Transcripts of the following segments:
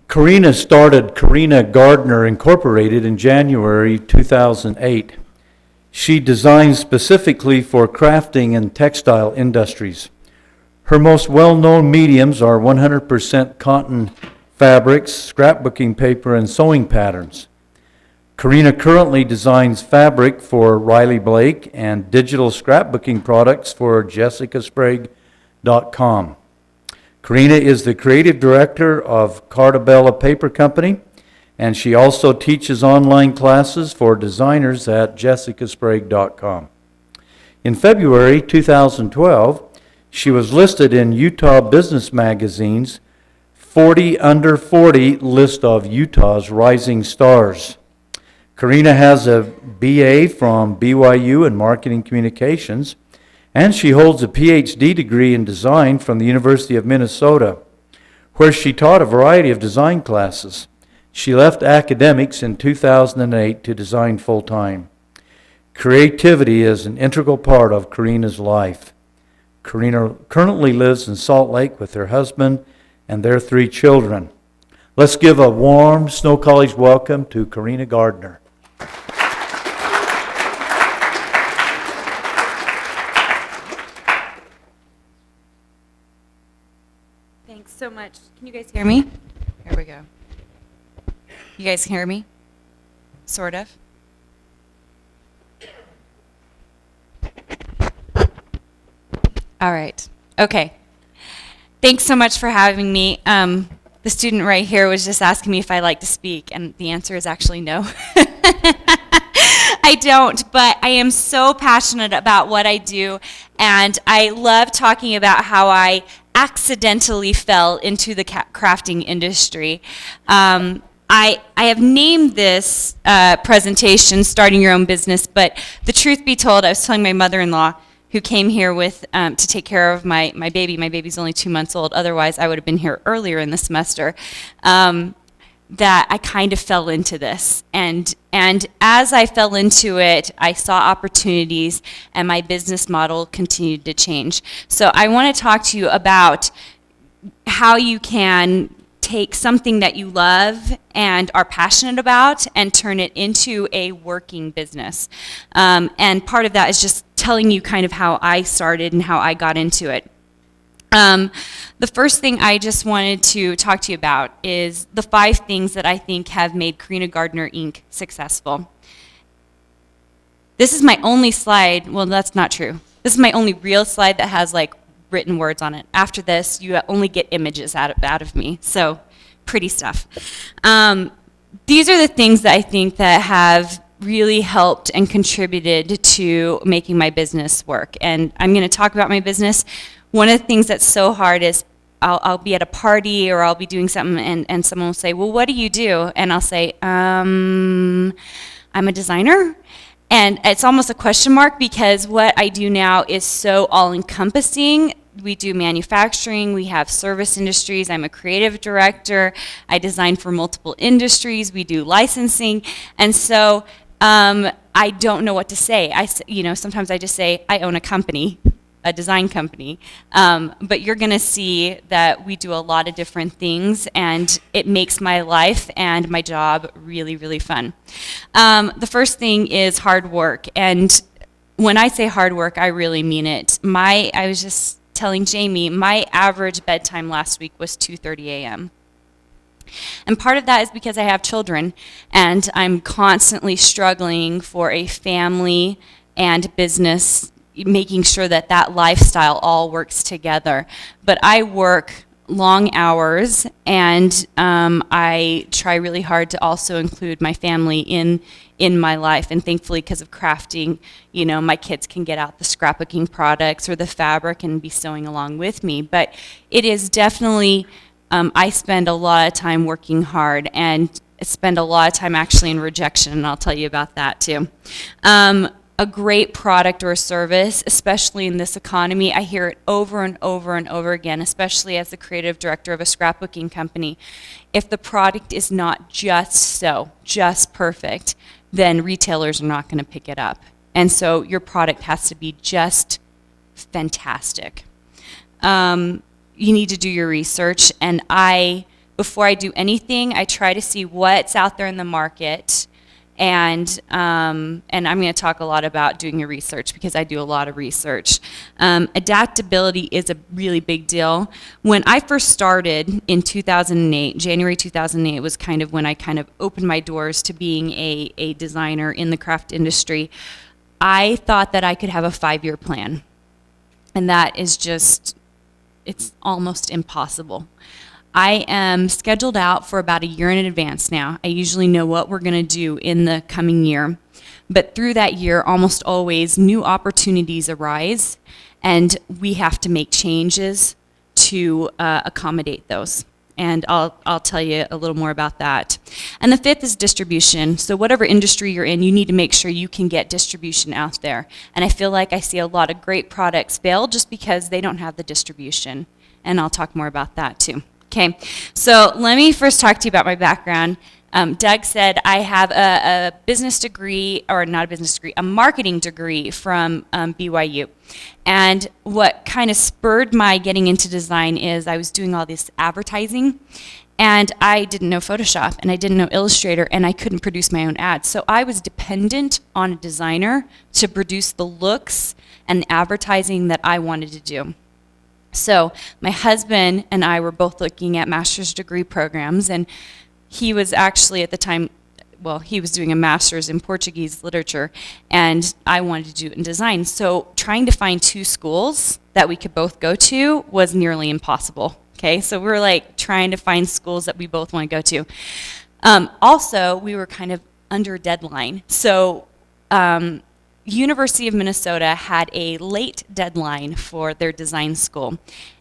Carina started Carina Gardner Incorporated in January 2008. She designs specifically for crafting and textile industries. Her most well-known mediums are 100% cotton fabrics, scrapbooking paper, and sewing patterns. Carina currently designs fabric for Riley Blake and digital scrapbooking products for jessicasprague.com. Carina is the creative director of Cartabella Paper Company, and she also teaches online classes for designers at jessicasprague.com. In February 2012, she was listed in Utah Business Magazine's 40 Under 40 list of Utah's rising stars. Carina has a BA from BYU in Marketing Communications, and she holds a PhD degree in design from the University of Minnesota, where she taught a variety of design classes. She left academics in 2008 to design full-time. Creativity is an integral part of Carina's life. Carina currently lives in Salt Lake with her husband and their 3 children. Let's give a warm Snow College welcome to Carina Gardner. Thanks so much. Can you guys hear me? Here we go. You guys hear me? Sort of. All right. Okay. Thanks so much for having me. The student right here was just asking me if I like to speak, and the answer is actually no. I don't, but I am so passionate about what I do, and I love talking about how I accidentally fell into the crafting industry. I have named this presentation Starting Your Own Business, but the truth be told, I was telling my mother-in-law, who came here with to take care of my baby. My baby's only 2 months old. Otherwise, I would have been here earlier in the semester. That I kind of fell into this. And as I fell into it, I saw opportunities, and my business model continued to change. So I want to talk to you about how you can take something that you love and are passionate about and turn it into a working business. And part of that is just telling you kind of how I started and how I got into it. The first thing I just wanted to talk to you about is the 5 things that I think have made Carina Gardner Inc. successful. This is my only slide. Well, that's not true. This is my only real slide that has like written words on it. After this, you only get images out of me. So, pretty stuff. These are the things that I think that have really helped and contributed to making my business work. And I'm going to talk about my business. One of the things that's so hard is I'll be at a party or I'll be doing something and someone will say, well, what do you do? And I'll say, I'm a designer. And it's almost a question mark because what I do now is so all-encompassing. We do manufacturing, we have service industries, I'm a creative director, I design for multiple industries, we do licensing, and so I don't know what to say. Sometimes I just say, I own a company, a design company, but you're going to see that we do a lot of different things, and it makes my life and my job really, really fun. The first thing is hard work, and when I say hard work, I really mean it. I was just telling Jamie, my average bedtime last week was 2:30 a.m. And part of that is because I have children, and I'm constantly struggling for a family and business, making sure that that lifestyle all works together. But I work long hours, and I try really hard to also include my family in my life. And thankfully, because of crafting, my kids can get out the scrapbooking products or the fabric and be sewing along with me. But it is definitely, I spend a lot of time working hard and spend a lot of time actually in rejection, and I'll tell you about that too. A great product or service, especially in this economy, I hear it over and over and over again, especially as the creative director of a scrapbooking company. If the product is not just perfect, then retailers are not going to pick it up. And so your product has to be just fantastic. You need to do your research, and I before I do anything, I try to see what's out there in the market. And I'm going to talk a lot about doing your research because I do a lot of research. Adaptability is a really big deal. When I first started in 2008, January 2008 was kind of when I kind of opened my doors to being a designer in the craft industry. I thought that I could have a 5-year plan. And that is just, it's almost impossible. I am scheduled out for about a year in advance now. I usually know what we're going to do in the coming year. But through that year, almost always new opportunities arise, and we have to make changes to accommodate those. And I'll tell you a little more about that. And the 5th is distribution. So whatever industry you're in, you need to make sure you can get distribution out there. And I feel like I see a lot of great products fail just because they don't have the distribution. And I'll talk more about that too. Okay, so let me first talk to you about my background. Doug said I have a business degree, or not a business degree, a marketing degree from BYU. And what kind of spurred my getting into design is I was doing all this advertising, and I didn't know Photoshop, and I didn't know Illustrator, and I couldn't produce my own ads. So I was dependent on a designer to produce the looks and the advertising that I wanted to do. So my husband and I were both looking at master's degree programs, and he was actually at the time, well, he was doing a master's in Portuguese literature, and I wanted to do it in design. So trying to find 2 schools that we could both go to was nearly impossible. Okay, so we were like trying to find schools that we both want to go to. Also, we were kind of under a deadline. So University of Minnesota had a late deadline for their design school.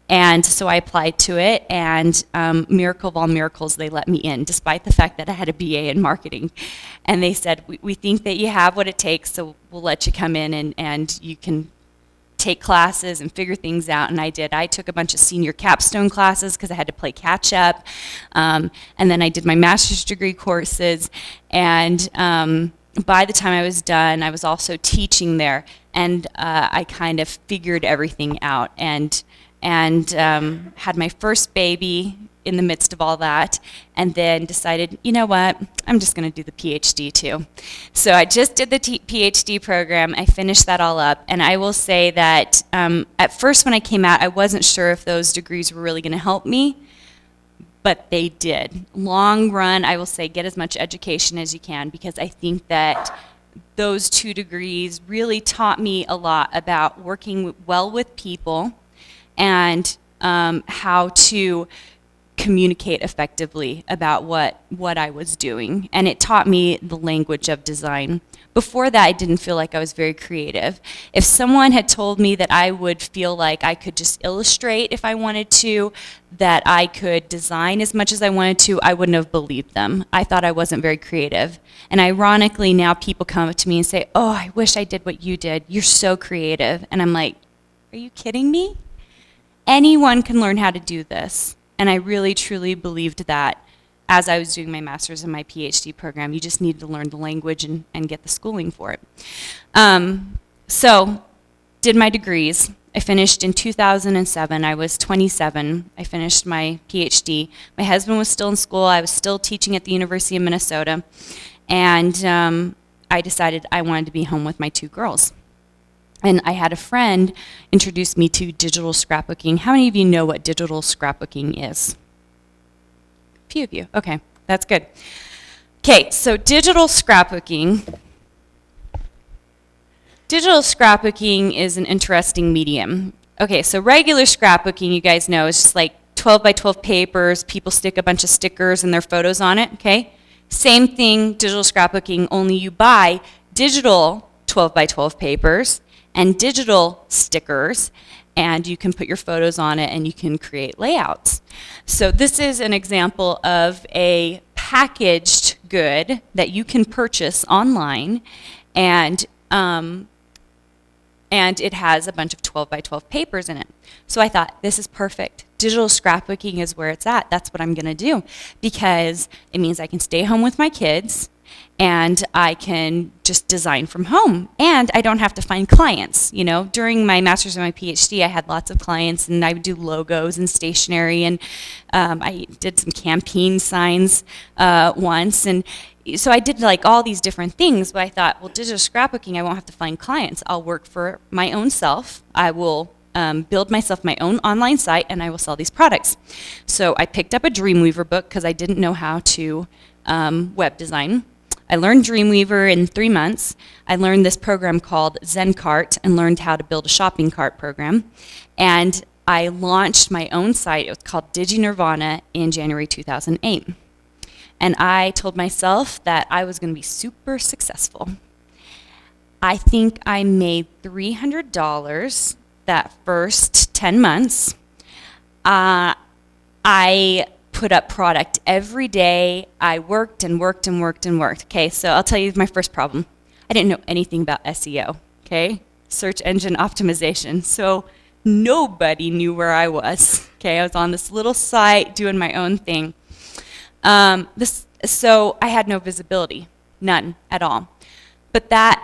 And so I applied to it, and miracle of all miracles, they let me in, despite the fact that I had a BA in marketing. And they said, we think that you have what it takes, so we'll let you come in and you can take classes and figure things out. And I did. I took a bunch of senior capstone classes because I had to play catch up. And then I did my master's degree courses. And by the time I was done, I was also teaching there, and I kind of figured everything out, and had my first baby in the midst of all that, and then decided, you know what, I'm just going to do the PhD too. So I just did the PhD program. I finished that all up, and I will say that at first when I came out, I wasn't sure if those degrees were really going to help me. But they did. Long run, I will say get as much education as you can, because I think that those 2 degrees really taught me a lot about working well with people and how to communicate effectively about what I was doing. And it taught me the language of design. Before that, I didn't feel like I was very creative. If someone had told me that I would feel like I could just illustrate if I wanted to, that I could design as much as I wanted to, I wouldn't have believed them. I thought I wasn't very creative. And ironically, now people come up to me and say, oh, I wish I did what you did. You're so creative. And I'm like, are you kidding me? Anyone can learn how to do this. And I really, truly believed that as I was doing my master's and my PhD program. You just need to learn the language and get the schooling for it. So, did my degrees. I finished in 2007. I was 27. I finished my PhD. My husband was still in school. I was still teaching at the University of Minnesota. And I decided I wanted to be home with my 2 girls. And I had a friend introduce me to digital scrapbooking. How many of you know what digital scrapbooking is? A few of you. Okay, that's good. Okay, so digital scrapbooking is an interesting medium. Okay, so regular scrapbooking, you guys know, is just like 12 by 12 papers. People stick a bunch of stickers and their photos on it, okay? Same thing, digital scrapbooking, only you buy digital 12 by 12 papers and digital stickers, and you can put your photos on it and you can create layouts. So this is an example of a packaged good that you can purchase online, and it has a bunch of 12 by 12 papers in it. So I thought, this is perfect. Digital scrapbooking is where it's at. That's what I'm going to do, because it means I can stay home with my kids and I can just design from home, and I don't have to find clients. You know, during my master's and my PhD, I had lots of clients, and I would do logos and stationery, and I did some campaign signs once, and so I did like all these different things. But I thought, well, digital scrapbooking, I won't have to find clients. I'll work for my own self. I will build myself my own online site, and I will sell these products. So I picked up a Dreamweaver book because I didn't know how to web design. I learned Dreamweaver in 3 months. I learned this program called ZenCart and learned how to build a shopping cart program. And I launched my own site. It was called DigiNirvana in January 2008. And I told myself that I was going to be super successful. I think I made $300 that first 10 months. I put up product every day. I worked and worked and worked and worked. Okay, so I'll tell you my first problem. I didn't know anything about SEO, okay? Search engine optimization. So nobody knew where I was. Okay, I was on this little site doing my own thing. So I had no visibility, none at all. But that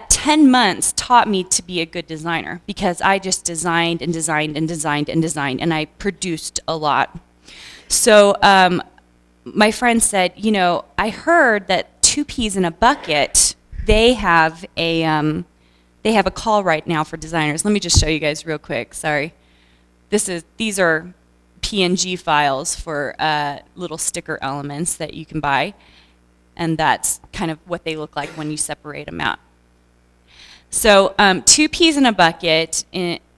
10 months taught me to be a good designer because I just designed and designed and designed and designed, and I produced a lot. So my friend said, you know, I heard that Two Peas in a Bucket, they have a call right now for designers. Let me just show you guys real quick. Sorry, these are PNG files for little sticker elements that you can buy, and that's kind of what they look like when you separate them out. So Two Peas in a Bucket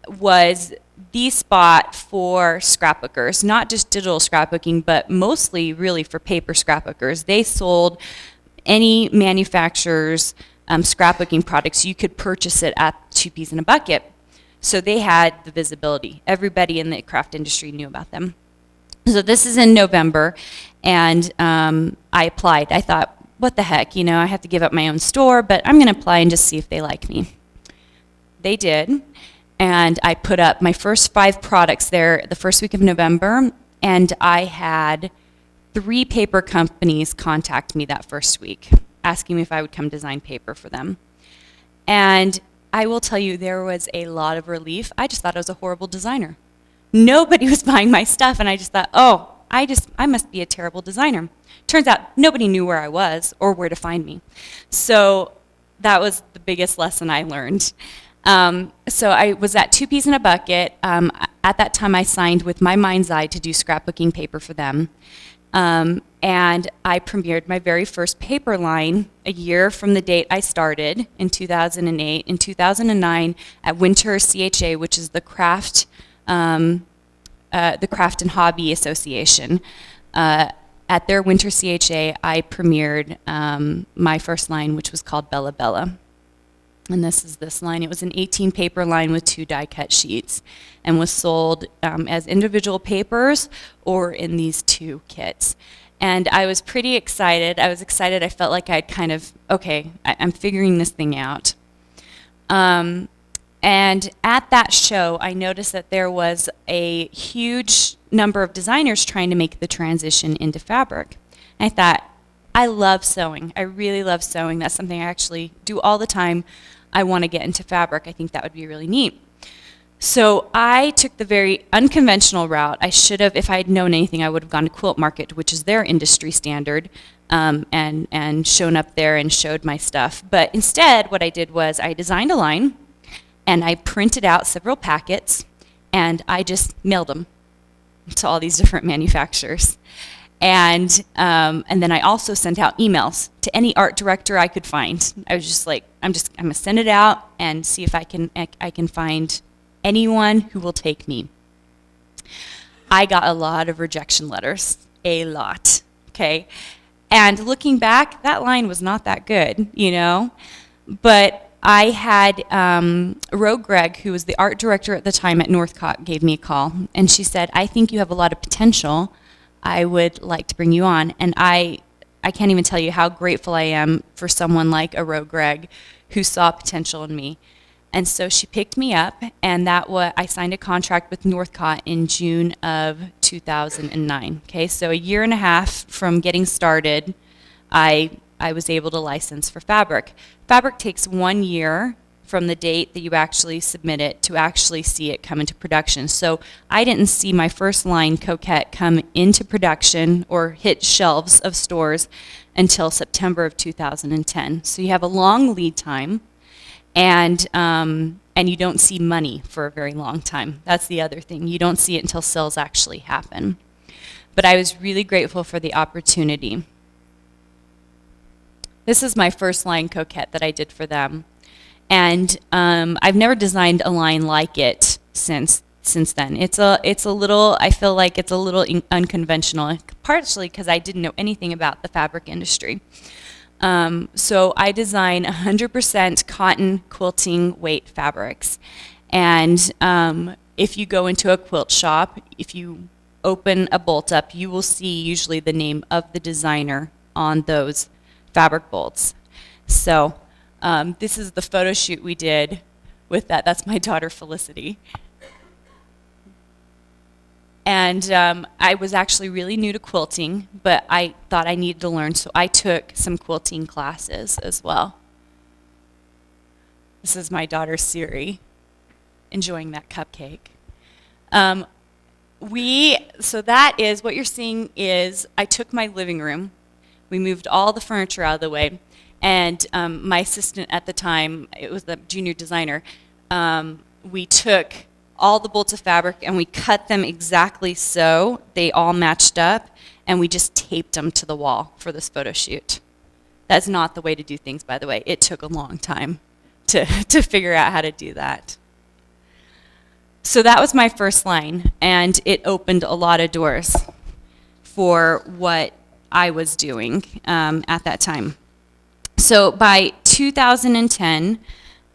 was the spot for scrapbookers, not just digital scrapbooking, but mostly really for paper scrapbookers. They sold any manufacturer's scrapbooking products. You could purchase it at Two Peas in a Bucket. So they had the visibility. Everybody in the craft industry knew about them. So this is in November, and I applied. I thought, what the heck, you know, I have to give up my own store, but I'm going to apply and just see if they like me. They did. And I put up my first 5 products there the first week of November, and I had 3 paper companies contact me that first week, asking me if I would come design paper for them. And I will tell you, there was a lot of relief. I just thought I was a horrible designer. Nobody was buying my stuff, and I just thought, oh, I must be a terrible designer. Turns out nobody knew where I was or where to find me. So that was the biggest lesson I learned. So I was at Two Peas in a Bucket. At that time, I signed with My Mind's Eye to do scrapbooking paper for them. And I premiered my very first paper line a year from the date I started in 2008. In 2009, at Winter CHA, which is the Craft and Hobby Association. At their Winter CHA, I premiered my first line, which was called Bella Bella. And this is this line. It was an 18 paper line with 2 die-cut sheets and was sold as individual papers or in these 2 kits. And I was pretty excited. I was excited. I felt like I'd kind of, okay, I'm figuring this thing out. And at that show, I noticed that there was a huge number of designers trying to make the transition into fabric. And I thought, I love sewing. I really love sewing. That's something I actually do all the time. I want to get into fabric. I think that would be really neat. So I took the very unconventional route. I should have, if I had known anything, I would have gone to Quilt Market, which is their industry standard, and shown up there and showed my stuff. But instead, what I did was I designed a line, and I printed out several packets, and I just mailed them to all these different manufacturers. And then I also sent out emails to any art director I could find. I was just like, I'm gonna send it out and see if I can find anyone who will take me. I got a lot of rejection letters, a lot, okay? And looking back, that line was not that good, you know? But I had Roe Gregg, who was the art director at the time at Northcott, gave me a call, and she said, I think you have a lot of potential. I would like to bring you on. And I can't even tell you how grateful I am for someone like a Roe Gregg who saw potential in me. And so she picked me up, and I signed a contract with Northcott in June of 2009. Okay, so a year and a half from getting started, I I was able to license for fabric. Fabric takes 1 year from the date that you actually submit it to actually see it come into production. So I didn't see my first line, Coquette, come into production or hit shelves of stores until September of 2010. So you have a long lead time, and you don't see money for a very long time. That's the other thing. You don't see it until sales actually happen. But I was really grateful for the opportunity. This is my first line Coquette that I did for them. And I've never designed a line like it since then. It's a little, I feel like it's a little unconventional, partially because I didn't know anything about the fabric industry. So I design 100% cotton quilting weight fabrics. And if you go into a quilt shop, if you open a bolt up, you will see usually the name of the designer on those fabric bolts. So this is the photo shoot we did with that. That's my daughter Felicity. And I was actually really new to quilting, but I thought I needed to learn, so I took some quilting classes as well. This is my daughter Siri, enjoying that cupcake. So that is, what you're seeing is, I took my living room, we moved all the furniture out of the way, and my assistant at the time, it was the junior designer, we took all the bolts of fabric and we cut them exactly so they all matched up, and we just taped them to the wall for this photo shoot. That's not the way to do things, by the way. It took a long time to figure out how to do that. So that was my first line, and it opened a lot of doors for what I was doing at that time. So by 2010,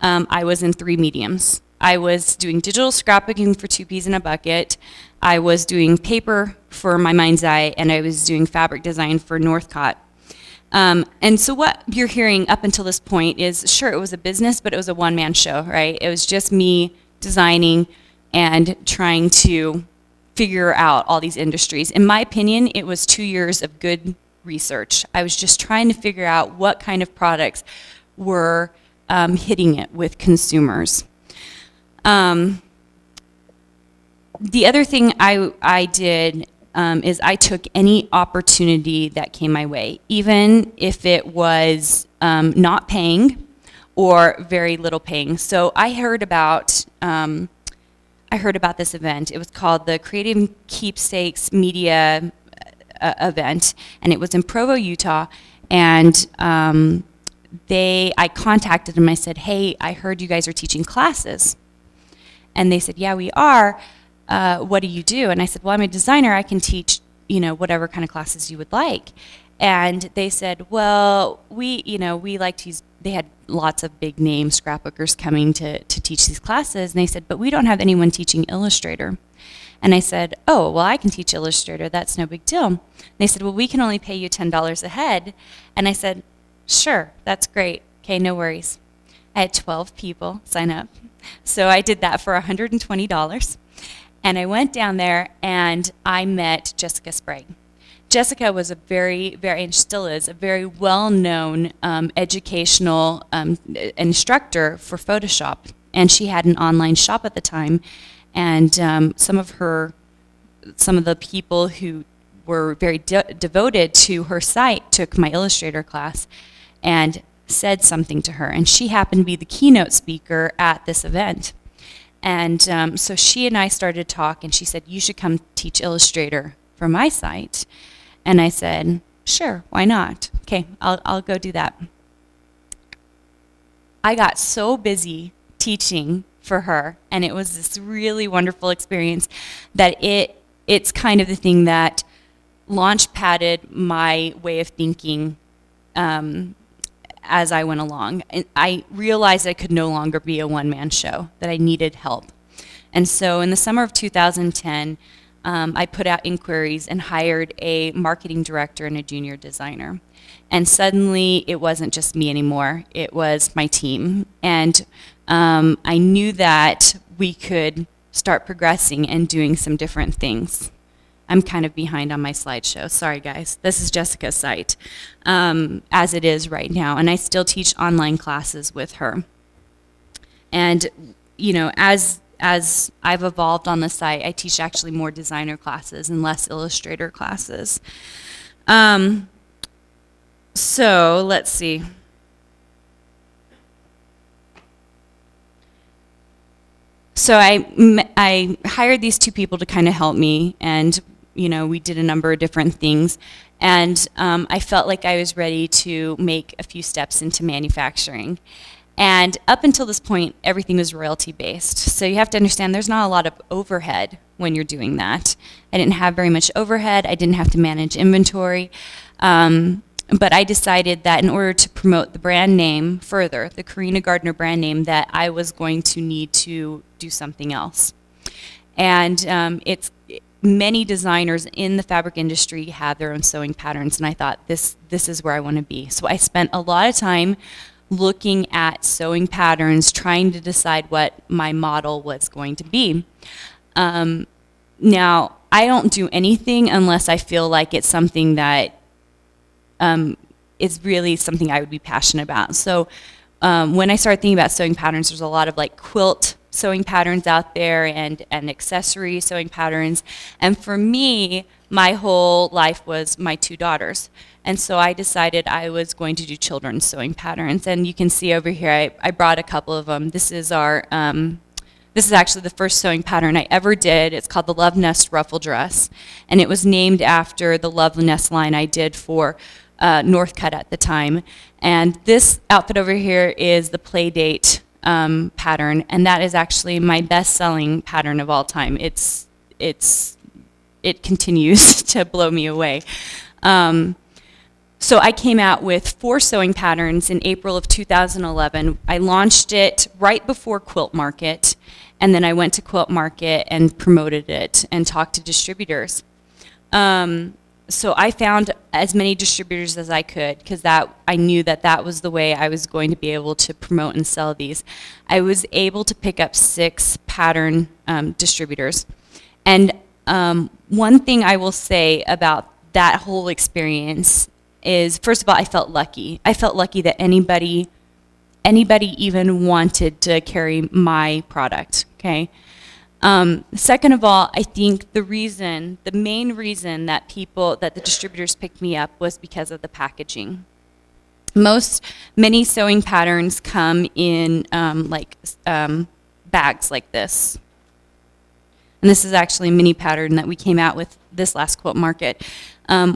I was in 3 mediums. I was doing digital scrapbooking for 2 peas in a bucket. I was doing paper for my mind's eye, and I was doing fabric design for Northcott. And so what you're hearing up until this point is, sure, it was a business, but it was a one-man show, right? It was just me designing and trying to figure out all these industries. In my opinion, it was 2 years of good research. I was just trying to figure out what kind of products were hitting it with consumers. The other thing I did is I took any opportunity that came my way, even if it was not paying or very little paying. So I heard about this event. It was called the Creative Keepsakes Media event, and it was in Provo, Utah. And I contacted them. I said, "Hey, I heard you guys are teaching classes." And they said, "Yeah, we are. What do you do?" And I said, "Well, I'm a designer. I can teach, whatever kind of classes you would like." And they said, "Well, we like to use." They had lots of big name scrapbookers coming to teach these classes, and they said, "But we don't have anyone teaching Illustrator." And I said, "Oh, well, I can teach Illustrator. That's no big deal." And they said, "Well, we can only pay you $10 a head." And I said, "Sure, that's great. Okay, no worries." I had 12 people sign up. So I did that for $120. And I went down there and I met Jessica Sprague. Jessica was a very, and still is, a very well-known educational instructor for Photoshop. And she had an online shop at the time. And some of the people who were very devoted to her site took my Illustrator class and said something to her. And she happened to be the keynote speaker at this event. And so she and I started to talk, and she said, "You should come teach Illustrator for my site." And I said, "Sure, why not? Okay, I'll go do that." I got so busy teaching for her, and it was this really wonderful experience that it's kind of the thing that launch padded my way of thinking as I went along. And I realized I could no longer be a one-man show, that I needed help. And so in the summer of 2010, I put out inquiries and hired a marketing director and a junior designer. And suddenly it wasn't just me anymore, it was my team. And I knew that we could start progressing and doing some different things. I'm kind of behind on my slideshow. Sorry, guys. This is Jessica's site, as it is right now. And I still teach online classes with her. And, you know, as I've evolved on the site, I teach actually more designer classes and less illustrator classes. So let's see. So I hired these two people to kind of help me, and you know, we did a number of different things, and I felt like I was ready to make a few steps into manufacturing. And up until this point, everything was royalty based. So you have to understand there's not a lot of overhead when you're doing that. I didn't have very much overhead. I didn't have to manage inventory. But I decided that in order to promote the brand name further, the Carina Gardner brand name, that I was going to need to do something else. And many designers in the fabric industry have their own sewing patterns, and I thought this is where I want to be. So I spent a lot of time looking at sewing patterns, trying to decide what my model was going to be. Now, I don't do anything unless I feel like it's something that is really something I would be passionate about. So when I started thinking about sewing patterns, there's a lot of like quilt sewing patterns out there and accessory sewing patterns. And for me, my whole life was my two daughters. And so I decided I was going to do children's sewing patterns. And you can see over here, I brought a couple of them. This is our, this is actually the first sewing pattern I ever did. It's called the Love Nest Ruffle Dress. And it was named after the Love Nest line I did for Northcutt at the time. And this outfit over here is the Playdate pattern. And that is actually my best-selling pattern of all time. It continues to blow me away. So I came out with 4 sewing patterns in April of 2011. I launched it right before Quilt Market, and then I went to Quilt Market and promoted it and talked to distributors. So I found as many distributors as I could, because I knew that was the way I was going to be able to promote and sell these. I was able to pick up 6 pattern distributors. And one thing I will say about that whole experience is, first of all, I felt lucky. I felt lucky that anybody even wanted to carry my product, okay? Second of all, I think the main reason that the distributors picked me up was because of the packaging. Many sewing patterns come in bags like this. And this is actually a mini pattern that we came out with this last Quilt Market.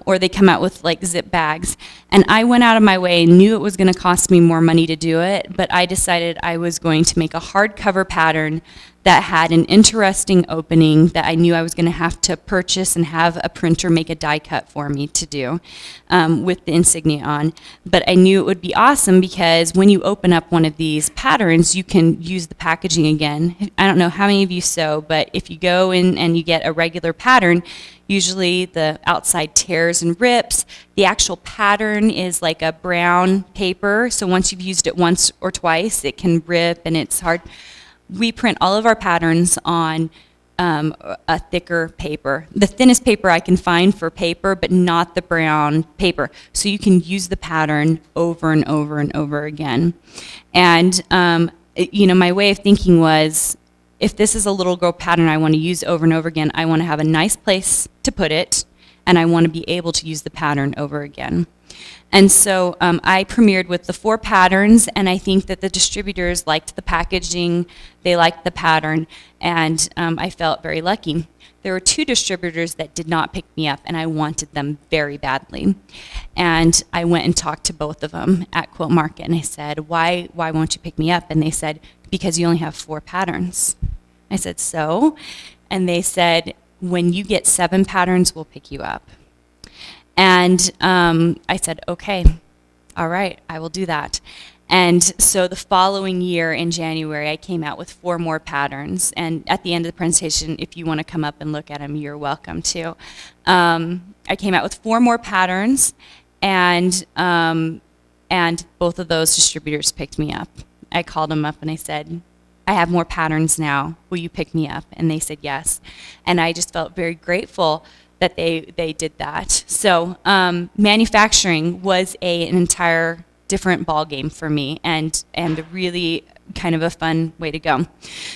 Or they come out with like zip bags. And I went out of my way and knew it was going to cost me more money to do it, but I decided I was going to make a hardcover pattern that had an interesting opening that I knew I was going to have to purchase and have a printer make a die cut for me to do with the insignia on. But I knew it would be awesome because when you open up one of these patterns, you can use the packaging again. I don't know how many of you sew, but if you go in and you get a regular pattern, usually the outside tears and rips. The actual pattern is like a brown paper, so once you've used it once or twice, it can rip and it's hard. We print all of our patterns on a thicker paper. The thinnest paper I can find for paper, but not the brown paper. So you can use the pattern over and over and over again. And you know, my way of thinking was, if this is a little girl pattern I want to use over and over again, I want to have a nice place to put it, and I want to be able to use the pattern over again. And so I premiered with the 4 patterns, and I think that the distributors liked the packaging, they liked the pattern, and I felt very lucky. There were 2 distributors that did not pick me up, and I wanted them very badly. And I went and talked to both of them at Quilt Market, and I said, why won't you pick me up? And they said, because you only have 4 patterns. I said, so? And they said, when you get 7 patterns, we'll pick you up. And I said, okay, all right, I will do that. And so the following year in January, I came out with 4 more patterns. And at the end of the presentation, if you want to come up and look at them, you're welcome to. I came out with 4 more patterns, and both of those distributors picked me up. I called them up and I said, I have more patterns now. Will you pick me up? And they said yes. And I just felt very grateful that they did that. So manufacturing was an entire different ball game for me, and really kind of a fun way to go.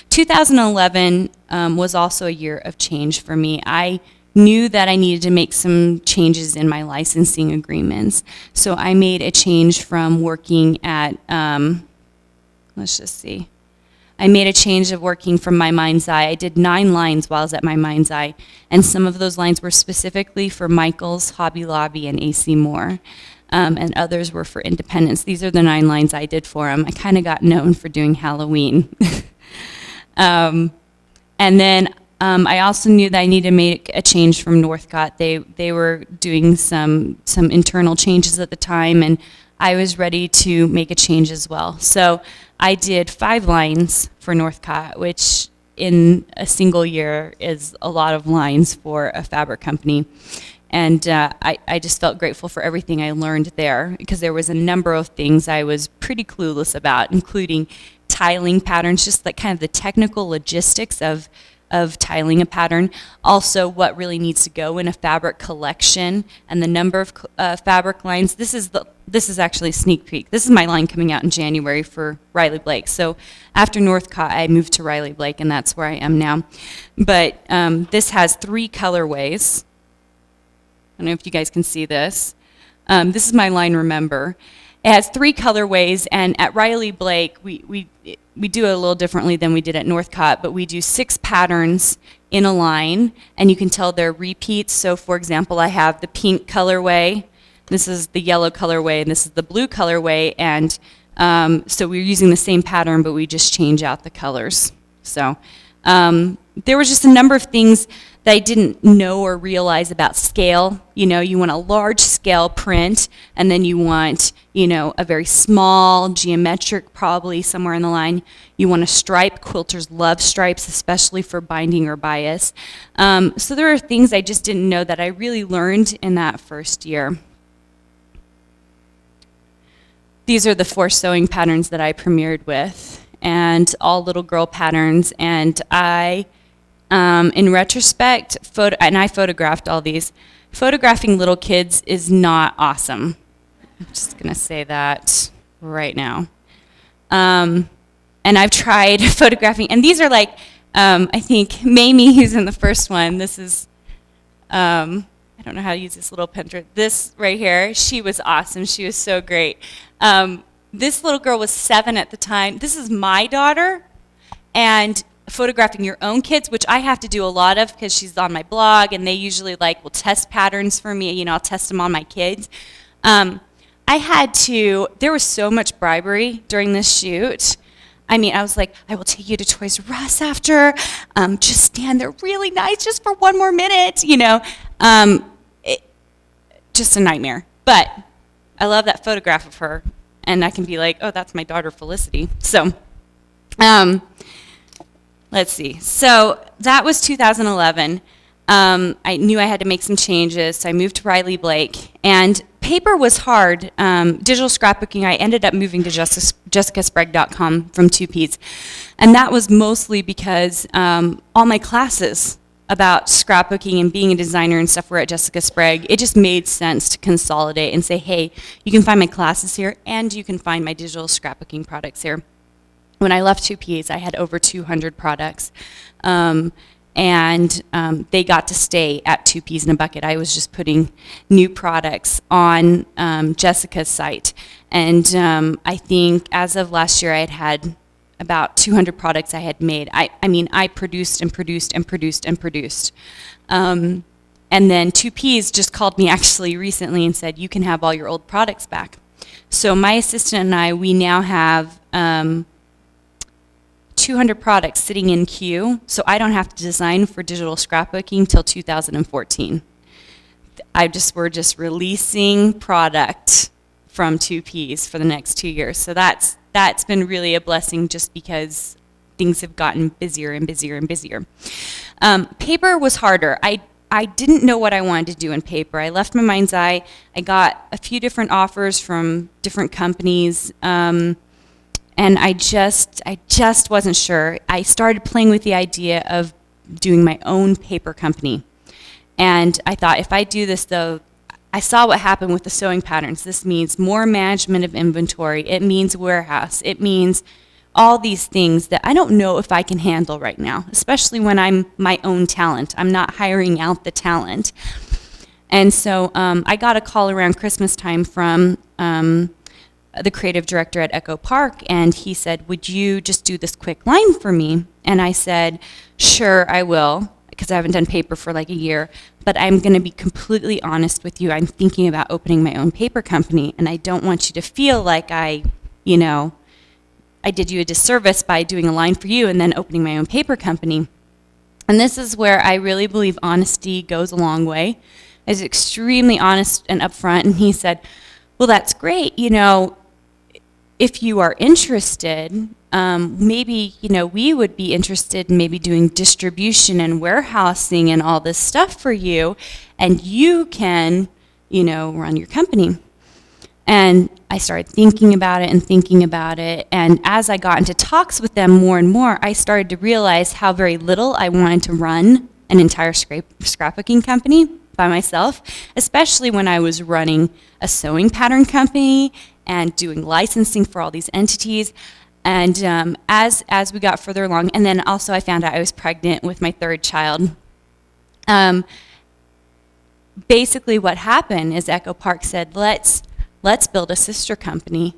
2011 was also a year of change for me. I knew that I needed to make some changes in my licensing agreements. So I made a change from working at, let's just see. I made a change of working from my mind's eye. I did 9 lines while I was at my mind's eye, and some of those lines were specifically for Michael's, Hobby Lobby, and AC Moore. And others were for independents. These are the 9 lines I did for them. I kind of got known for doing Halloween. And then I also knew that I needed to make a change from Northcott. They were doing some internal changes at the time, and I was ready to make a change as well. So I did 5 lines for Northcott, which in a single year is a lot of lines for a fabric company. And I just felt grateful for everything I learned there, because there was a number of things I was pretty clueless about, including tiling patterns, just like kind of the technical logistics of tiling a pattern. Also, what really needs to go in a fabric collection, and the number of fabric lines. This is actually a sneak peek. This is my line coming out in January for Riley Blake. So after Northcott, I moved to Riley Blake, and that's where I am now. But this has 3 colorways. I don't know if you guys can see this. This is my line, Remember. It has 3 colorways, and at Riley Blake, we do it a little differently than we did at Northcott, but we do 6 patterns in a line, and you can tell they're repeats. So for example, I have the pink colorway, this is the yellow colorway, and this is the blue colorway, and so we're using the same pattern, but we just change out the colors. So there was just a number of things that I didn't know or realize about scale. You know, you want a large scale print, and then you want, you know, a very small, geometric, probably somewhere in the line. You want a stripe. Quilters love stripes, especially for binding or bias. So there are things I just didn't know that I really learned in that first year. These are the 4 sewing patterns that I premiered with, and all little girl patterns, and in retrospect, and I photographed all these. Photographing little kids is not awesome. I'm just going to say that right now. And I've tried photographing, and these are like, I think Mamie, who's in the first one, this is, I don't know how to use this little picture. This right here, she was awesome. She was so great. This little girl was 7 at the time. This is my daughter, and photographing your own kids, which I have to do a lot of because she's on my blog, and they usually will test patterns for me. You know, I'll test them on my kids. There was so much bribery during this shoot. I mean, I was like, I will take you to Toys R Us after. Just stand there really nice just for 1 more minute, you know. Just a nightmare. But I love that photograph of her, and I can be like, oh, that's my daughter Felicity. So, let's see. So that was 2011. I knew I had to make some changes, so I moved to Riley Blake. And paper was hard. Digital scrapbooking, I ended up moving to jessicasprague.com from 2Ps. And that was mostly because all my classes about scrapbooking and being a designer and stuff were at Jessica Sprague. It just made sense to consolidate and say, hey, you can find my classes here, and you can find my digital scrapbooking products here. When I left 2Ps, I had over 200 products, and they got to stay at 2Ps in a bucket. I was just putting new products on Jessica's site, and I think as of last year, I had about 200 products I had made. I mean, I produced and produced and produced and produced. And then 2Ps just called me actually recently and said, you can have all your old products back. So my assistant and I, we now have 200 products sitting in queue, so I don't have to design for digital scrapbooking till 2014. We're just releasing product from 2Ps for the next 2 years. So that's been really a blessing, just because things have gotten busier and busier and busier. Paper was harder. I didn't know what I wanted to do in paper. I left my mind's eye. I got a few different offers from different companies. And I just wasn't sure. I started playing with the idea of doing my own paper company. And I thought, if I do this, though, I saw what happened with the sewing patterns. This means more management of inventory. It means warehouse. It means all these things that I don't know if I can handle right now, especially when I'm my own talent. I'm not hiring out the talent. And so I got a call around Christmas time from the creative director at Echo Park, and he said, would you just do this quick line for me? And I said, sure, I will, because I haven't done paper for like a year, but I'm going to be completely honest with you. I'm thinking about opening my own paper company, and I don't want you to feel like I did you a disservice by doing a line for you and then opening my own paper company. And this is where I really believe honesty goes a long way. I was extremely honest and upfront, and he said, well, that's great, if you are interested, maybe, we would be interested in maybe doing distribution and warehousing and all this stuff for you, and you can, run your company. And I started thinking about it, and as I got into talks with them more and more, I started to realize how very little I wanted to run an entire scrapbooking company by myself, especially when I was running a sewing pattern company and doing licensing for all these entities. And as we got further along, and then also I found out I was pregnant with my third child. Basically what happened is Echo Park said, let's build a sister company,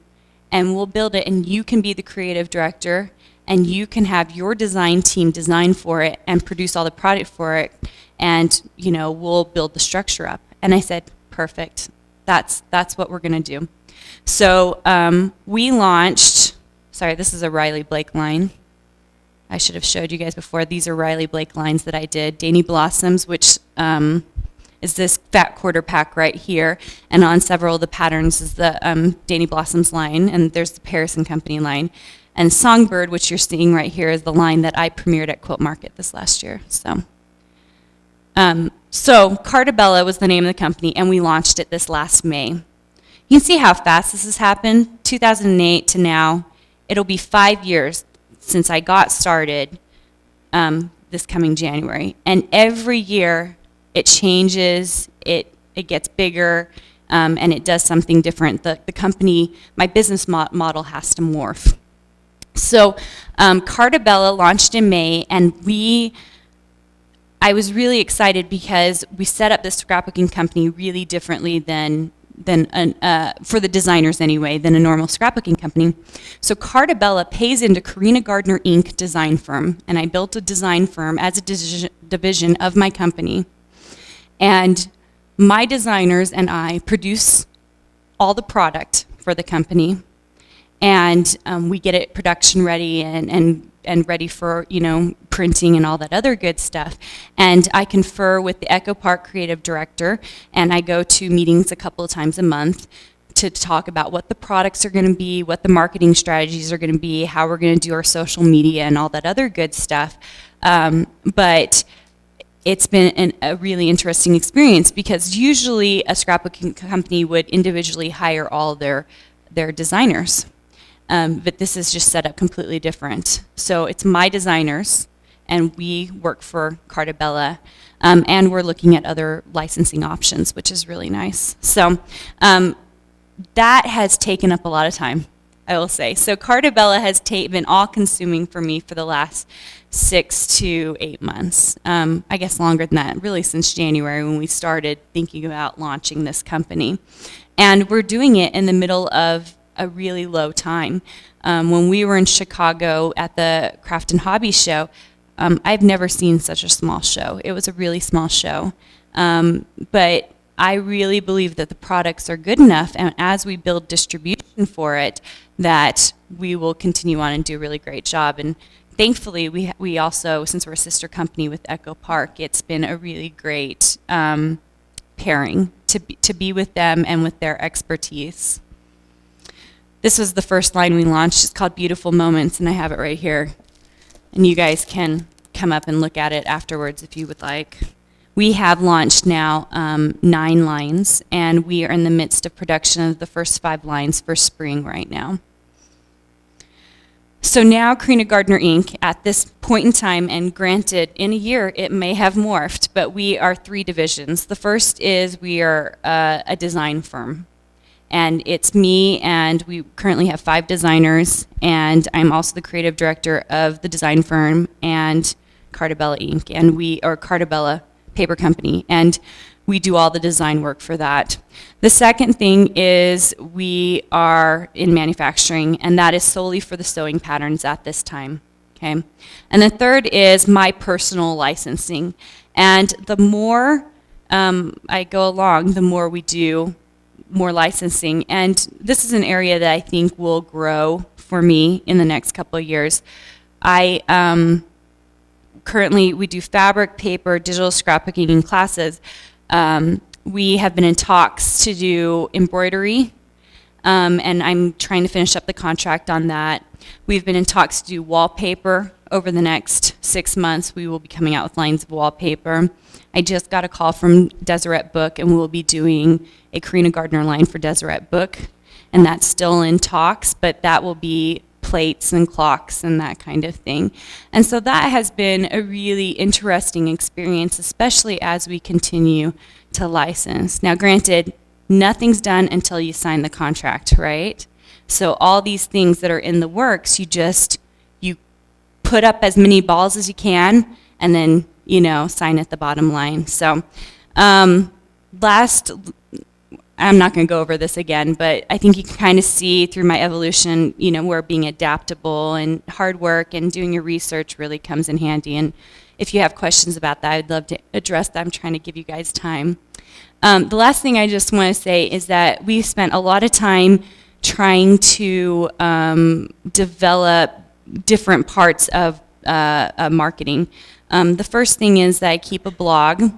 and we'll build it, and you can be the creative director, and you can have your design team design for it and produce all the product for it, and we'll build the structure up. And I said, perfect. That's what we're going to do. So we launched. Sorry, this is a Riley Blake line. I should have showed you guys before. These are Riley Blake lines that I did. Dainty Blossoms, which is this fat quarter pack right here, and on several of the patterns is the Dainty Blossoms line, and there's the Paris and Company line. And Songbird, which you're seeing right here, is the line that I premiered at Quilt Market this last year. So Cartabella was the name of the company, and we launched it this last May. You can see how fast this has happened, 2008 to now. It'll be 5 years since I got started this coming January. And every year it changes, it gets bigger, and it does something different. The company, my business model has to morph. So Cartabella launched in May, and I was really excited because we set up this scrapbooking company really differently than for the designers anyway, than a normal scrapbooking company. So Cartabella pays into Carina Gardner Inc. design firm, and I built a design firm as a division of my company. And my designers and I produce all the product for the company, and we get it production ready and ready for printing and all that other good stuff. And I confer with the Echo Park creative director, and I go to meetings a couple of times a month to talk about what the products are going to be, what the marketing strategies are going to be, how we're going to do our social media and all that other good stuff. But it's been a really interesting experience, because usually a scrapbooking company would individually hire all their designers. But this is just set up completely different. So it's my designers, and we work for Cartabella, and we're looking at other licensing options, which is really nice. So that has taken up a lot of time, I will say. So Cartabella has been all-consuming for me for the last 6 to 8 months. I guess longer than that, really since January when we started thinking about launching this company. And we're doing it in the middle of a really low time. When we were in Chicago at the Craft and Hobby Show, I've never seen such a small show. It was a really small show. But I really believe that the products are good enough, and as we build distribution for it, that we will continue on and do a really great job. And thankfully, we also, since we're a sister company with Echo Park, it's been a really great pairing to be with them and with their expertise. This was the first line we launched. It's called Beautiful Moments, and I have it right here. And you guys can come up and look at it afterwards if you would like. We have launched now 9 lines, and we are in the midst of production of the first 5 lines for spring right now. So now Carina Gardner Inc. at this point in time, and granted, in a year it may have morphed, but we are 3 divisions. The first is we are a design firm. And it's me, and we currently have 5 designers, and I'm also the creative director of the design firm and Cartabella Inc. and Cartabella Paper Company, and we do all the design work for that. The second thing is we are in manufacturing, and that is solely for the sewing patterns at this time, okay? And the third is my personal licensing, and the more I go along, the more we do more licensing, and this is an area that I think will grow for me in the next couple of years. Currently, we do fabric, paper, digital scrapbooking classes. We have been in talks to do embroidery, and I'm trying to finish up the contract on that. We've been in talks to do wallpaper. Over the next 6 months, we will be coming out with lines of wallpaper. I just got a call from Deseret Book, and we will be doing a Carina Gardner line for Deseret Book, and that's still in talks, but that will be plates and clocks and that kind of thing. And so that has been a really interesting experience, especially as we continue to license. Now, granted, nothing's done until you sign the contract, right? So all these things that are in the works, you put up as many balls as you can, and then, sign at the bottom line. So I'm not going to go over this again, but I think you can kind of see through my evolution, where being adaptable and hard work and doing your research really comes in handy. And if you have questions about that, I'd love to address that. I'm trying to give you guys time. The last thing I just want to say is that we've spent a lot of time trying to develop different parts of marketing. The first thing is that I keep a blog.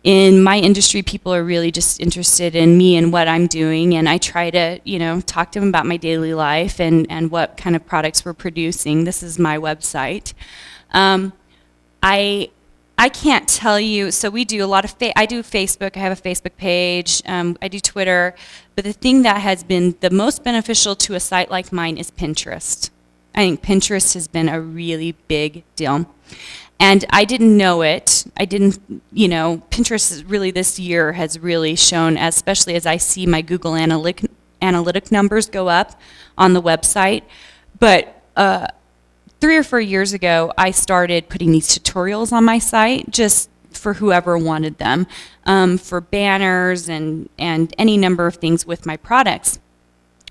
In my industry, people are really just interested in me and what I'm doing, and I try to, talk to them about my daily life and what kind of products we're producing. This is my website. I can't tell you, so we do a lot of, I do Facebook, I have a Facebook page, I do Twitter, but the thing that has been the most beneficial to a site like mine is Pinterest. I think Pinterest has been a really big deal. And I didn't know it. Pinterest is really this year has really shown, especially as I see my Google analytic numbers go up on the website. But 3 or 4 years ago, I started putting these tutorials on my site just for whoever wanted them, for banners and any number of things with my products.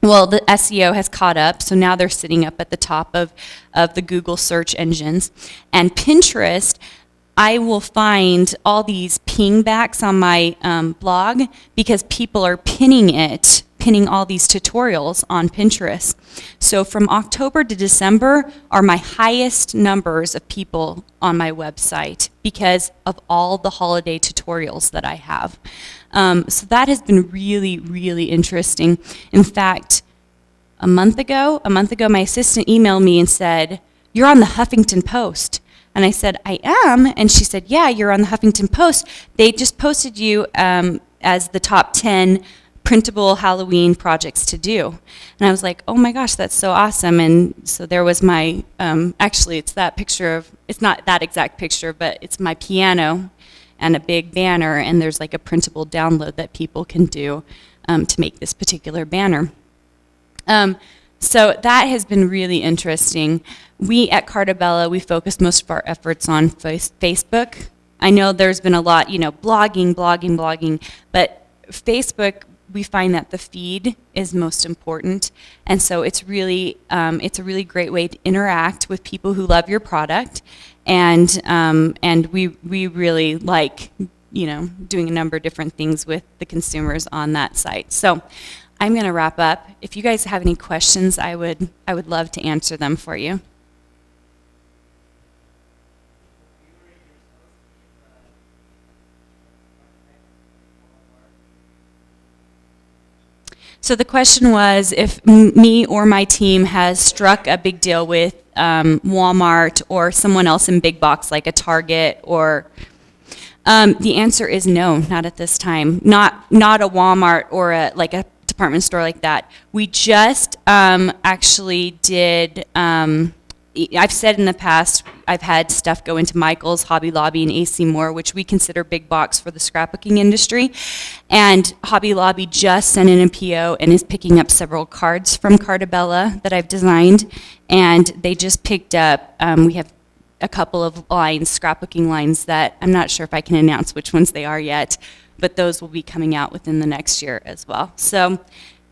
Well, the SEO has caught up, so now they're sitting up at the top of the Google search engines. And Pinterest, I will find all these pingbacks on my blog because people are pinning all these tutorials on Pinterest. So from October to December are my highest numbers of people on my website because of all the holiday tutorials that I have. So that has been really, really interesting. In fact, a month ago, my assistant emailed me and said, "You're on the Huffington Post." And I said, "I am." And she said, "Yeah, you're on the Huffington Post. They just posted you as the top 10 printable Halloween projects to do." And I was like, "Oh my gosh, that's so awesome." And so there was my, actually it's that picture of, it's not that exact picture, but it's my piano and a big banner, and there's like a printable download that people can do to make this particular banner. So that has been really interesting. We at Cartabella, we focus most of our efforts on Facebook. I know there's been a lot, blogging, but Facebook, we find that the feed is most important, and so it's a really great way to interact with people who love your product, and we really like doing a number of different things with the consumers on that site. So I'm going to wrap up. If you guys have any questions, I would love to answer them for you. So the question was if me or my team has struck a big deal with Walmart or someone else in big box like a Target or the answer is no, not at this time. Not a Walmart or a department store like that. We just actually did, I've said in the past, I've had stuff go into Michael's, Hobby Lobby, and AC Moore, which we consider big box for the scrapbooking industry. And Hobby Lobby just sent in a PO and is picking up several cards from Cartabella that I've designed. And they just picked up, we have a couple of lines, scrapbooking lines, that I'm not sure if I can announce which ones they are yet, but those will be coming out within the next year as well. So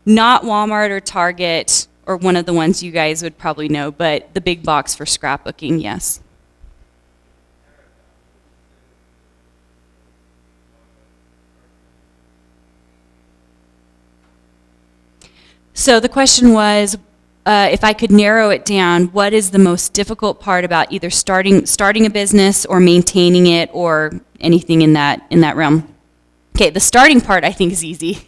not Walmart or Target, or one of the ones you guys would probably know, but the big box for scrapbooking, yes. So the question was, if I could narrow it down, what is the most difficult part about either starting a business or maintaining it or anything in that realm? Okay, the starting part I think is easy.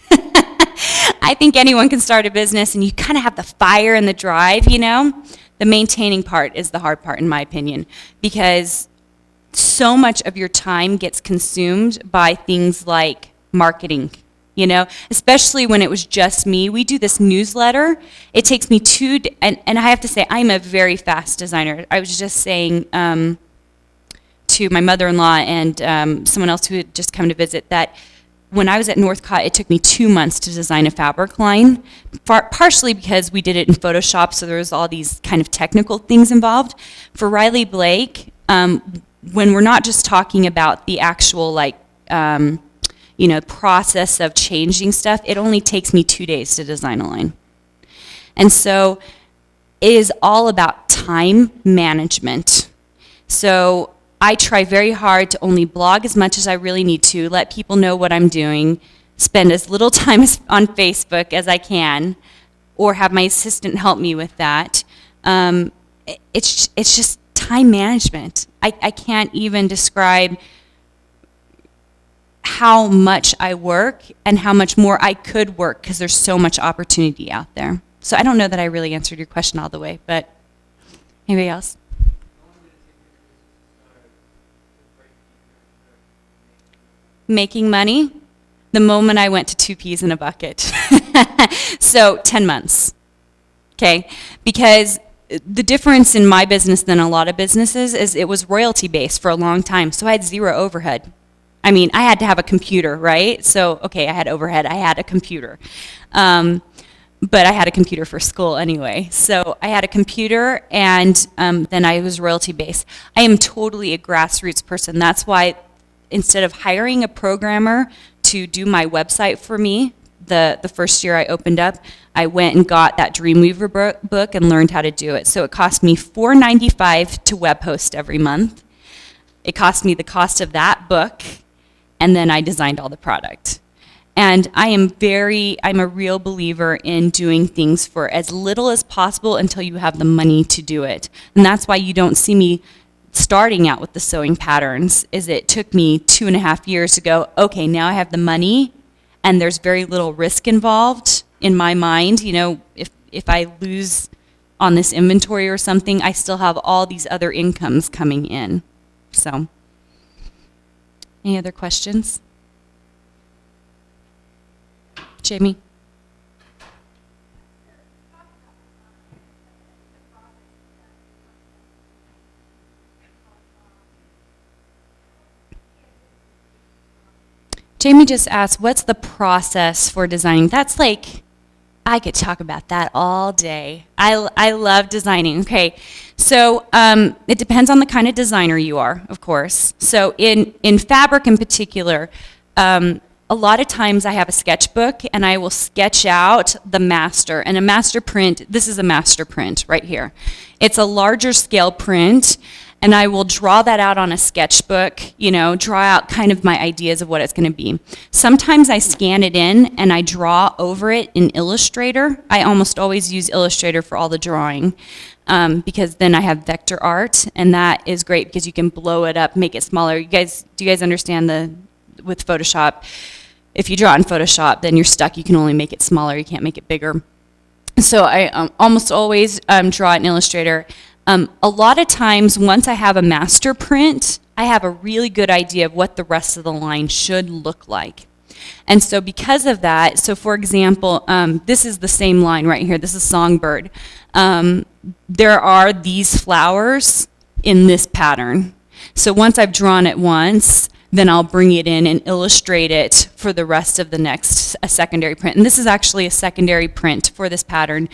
I think anyone can start a business, and you kind of have the fire and the drive, you know? The maintaining part is the hard part, in my opinion, because so much of your time gets consumed by things like marketing, you know? Especially when it was just me. We do this newsletter. It takes me and I have to say, I'm a very fast designer. I was just saying to my mother-in-law and someone else who had just come to visit that when I was at Northcott, it took me 2 months to design a fabric line, partially because we did it in Photoshop, so there was all these kind of technical things involved. For Riley Blake, when we're not just talking about the actual process of changing stuff, it only takes me 2 days to design a line. And so it is all about time management. So I try very hard to only blog as much as I really need to, let people know what I'm doing, spend as little time on Facebook as I can, or have my assistant help me with that. It's just time management. I can't even describe how much I work and how much more I could work because there's so much opportunity out there. So I don't know that I really answered your question all the way, but anybody else? Making money the moment I went to 2 peas in a bucket. So 10 months, okay? Because the difference in my business than a lot of businesses is it was royalty based for a long time, so I had zero overhead. I mean, I had to have a computer, right? So, okay, I had overhead, I had a computer. But I had a computer for school anyway. So I had a computer, and then I was royalty based. I am totally a grassroots person. That's why instead of hiring a programmer to do my website for me, the first year I opened up, I went and got that Dreamweaver book and learned how to do it. So it cost me $4.95 to web host every month. It cost me the cost of that book, and then I designed all the product. And I'm a real believer in doing things for as little as possible until you have the money to do it. And that's why you don't see me starting out with the sewing patterns. Is it took me 2.5 years to go, okay, now I have the money and there's very little risk involved in my mind. You know, if I lose on this inventory or something, I still have all these other incomes coming in. So, any other questions? Jamie? Jamie just asked, what's the process for designing? That's like, I could talk about that all day. I love designing. Okay, so it depends on the kind of designer you are, of course. So in fabric in particular, a lot of times I have a sketchbook and I will sketch out the master. And a master print, this is a master print right here. It's a larger scale print, and I will draw that out on a sketchbook, you know, draw out kind of my ideas of what it's going to be. Sometimes I scan it in and I draw over it in Illustrator. I almost always use Illustrator for all the drawing because then I have vector art, and that is great because you can blow it up, make it smaller. Do you guys understand with Photoshop, if you draw in Photoshop, then you're stuck. You can only make it smaller. You can't make it bigger. So I almost always draw it in Illustrator. A lot of times, once I have a master print, I have a really good idea of what the rest of the line should look like. And so because of that, so for example, this is the same line right here. This is Songbird. There are these flowers in this pattern. So once I've drawn it once, then I'll bring it in and illustrate it for the rest of the next a secondary print. And this is actually a secondary print for this pattern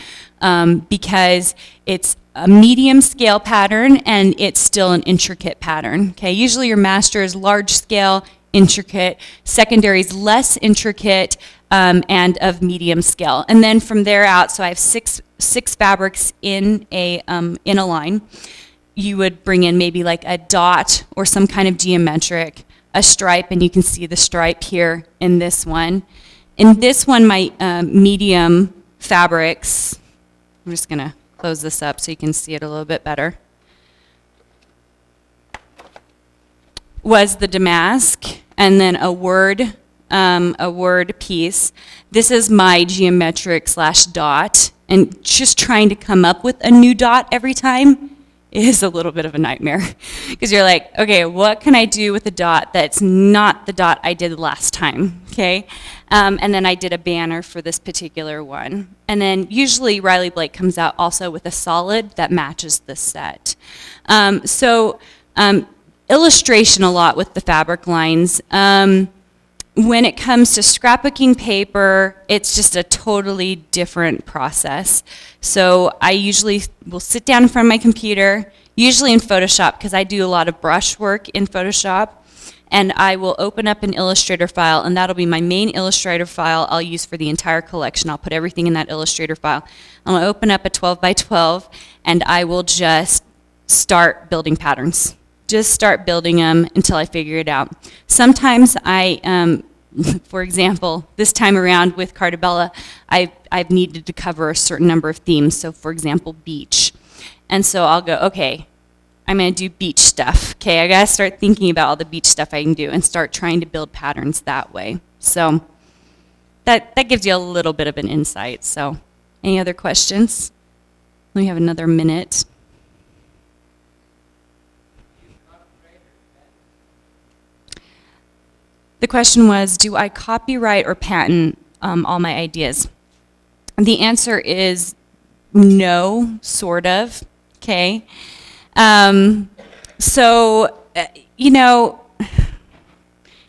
because it's a medium scale pattern and it's still an intricate pattern. Okay, usually your master is large scale, intricate. Secondary is less intricate and of medium scale. And then from there out, so I have six fabrics in a line. You would bring in maybe like a dot or some kind of geometric, a stripe, and you can see the stripe here in this one. In this one, my medium fabrics, I'm just gonna close this up so you can see it a little bit better, was the damask, and then a word piece. This is my geometric / dot, and just trying to come up with a new dot every time is a little bit of a nightmare because you're like, okay, what can I do with a dot that's not the dot I did last time, okay? And then I did a banner for this particular one. And then usually Riley Blake comes out also with a solid that matches the set. Illustration a lot with the fabric lines. When it comes to scrapbooking paper, it's just a totally different process. So I usually will sit down in front of my computer, usually in Photoshop because I do a lot of brush work in Photoshop, and I will open up an Illustrator file, and that'll be my main Illustrator file I'll use for the entire collection. I'll put everything in that Illustrator file. I'm going to open up a 12 by 12, and I will just start building patterns. Just start building them until I figure it out. Sometimes for example, this time around with Cartabella, I've needed to cover a certain number of themes. So for example, beach. And so I'll go, okay, I'm gonna do beach stuff. Okay, I gotta start thinking about all the beach stuff I can do and start trying to build patterns that way. So that gives you a little bit of an insight. So any other questions? We have another minute. The question was, do I copyright or patent all my ideas? And the answer is no, sort of, okay? You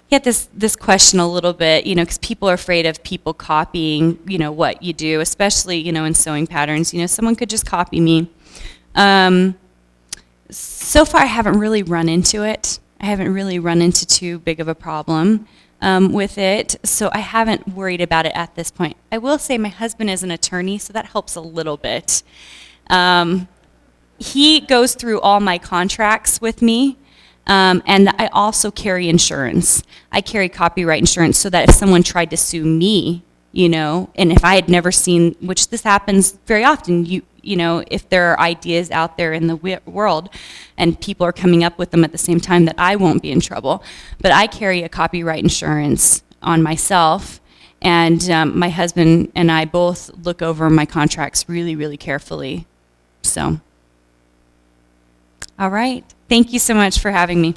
get this question a little bit, because people are afraid of people copying, what you do, especially, in sewing patterns. Someone could just copy me. So far, I haven't really run into it. I haven't really run into too big of a problem with it, so I haven't worried about it at this point. I will say my husband is an attorney, so that helps a little bit. He goes through all my contracts with me, and I also carry insurance. I carry copyright insurance so that if someone tried to sue me, and if I had never seen, which this happens very often, if there are ideas out there in the world and people are coming up with them at the same time, that I won't be in trouble. But I carry a copyright insurance on myself, and my husband and I both look over my contracts really, really carefully. So, all right. Thank you so much for having me.